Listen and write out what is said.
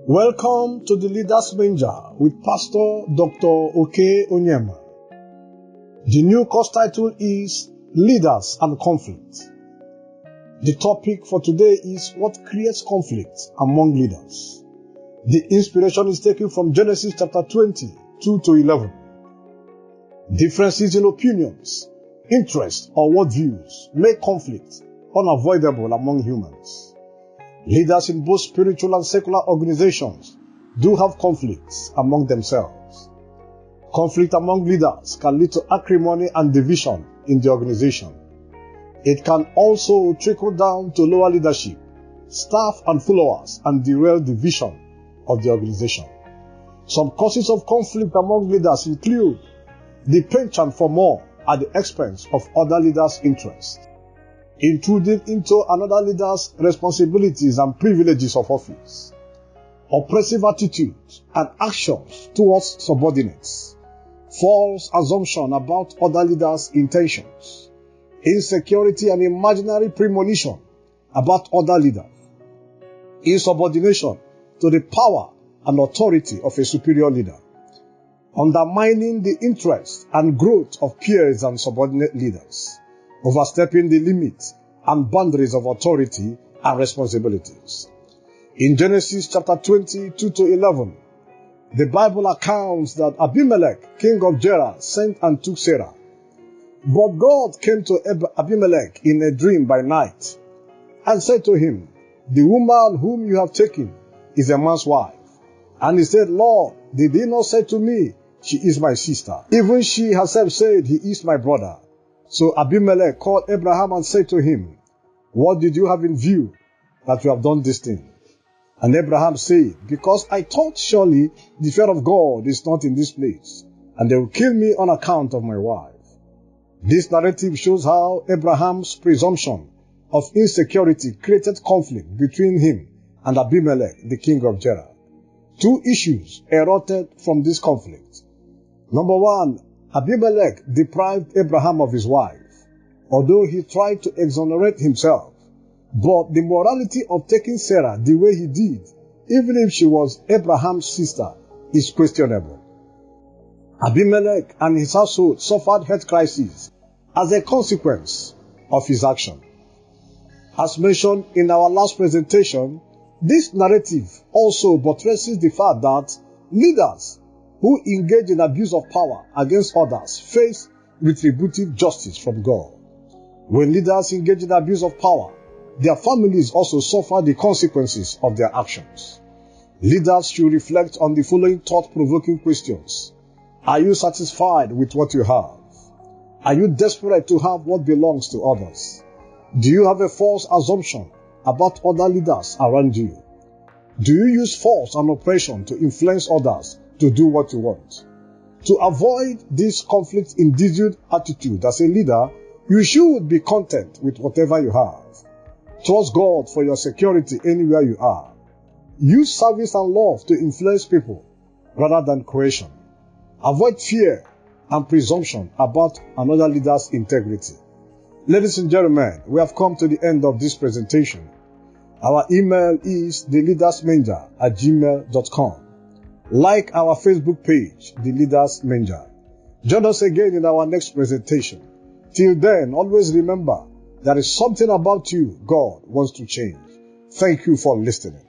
Welcome to the Leaders Manger with Pastor Dr. Oke Onyema. The new course title is Leaders and Conflict. The topic for today is what creates conflict among leaders. The inspiration is taken from Genesis chapter 20, 2-11. Differences in opinions, interests, or worldviews make conflict unavoidable among humans. Leaders in both spiritual and secular organizations do have conflicts among themselves. Conflict among leaders can lead to acrimony and division in the organization. It can also trickle down to lower leadership, staff and followers, and derail the vision of the organization. Some causes of conflict among leaders include the penchant for more at the expense of other leaders' interests, intruding into another leader's responsibilities and privileges of office, oppressive attitudes and actions towards subordinates, false assumption about other leaders' intentions, insecurity and imaginary premonition about other leaders, insubordination to the power and authority of a superior leader, undermining the interest and growth of peers and subordinate leaders, overstepping the limits and boundaries of authority and responsibilities. In Genesis chapter 20, 2-11, the Bible accounts that Abimelech, king of Gerar, sent and took Sarah. But God came to Abimelech in a dream by night and said to him, "The woman whom you have taken is a man's wife." And he said, "Lord, did he not say to me, she is my sister? Even she herself said, he is my brother." So Abimelech called Abraham and said to him, "What did you have in view that you have done this thing?" And Abraham said, "Because I thought surely the fear of God is not in this place, and they will kill me on account of my wife." This narrative shows how Abraham's presumption of insecurity created conflict between him and Abimelech, the king of Gerar. Two issues erupted from this conflict. Number one, Abimelech deprived Abraham of his wife, although he tried to exonerate himself. But the morality of taking Sarah the way he did, even if she was Abraham's sister, is questionable. Abimelech and his household suffered health crises as a consequence of his action. As mentioned in our last presentation, this narrative also buttresses the fact that leaders who engage in abuse of power against others face retributive justice from God. When leaders engage in abuse of power, their families also suffer the consequences of their actions. Leaders should reflect on the following thought-provoking questions. Are you satisfied with what you have? Are you desperate to have what belongs to others? Do you have a false assumption about other leaders around you? Do you use force and oppression to influence others to do what you want? To avoid this conflict-induced attitude as a leader, you should be content with whatever you have. Trust God for your security anywhere you are. Use service and love to influence people rather than coercion. Avoid fear and presumption about another leader's integrity. Ladies and gentlemen, we have come to the end of this presentation. Our email is theleadersmanger@gmail.com. Like our Facebook page, The Leaders Manger. Join us again in our next presentation. Till then, always remember, there is something about you God wants to change. Thank you for listening.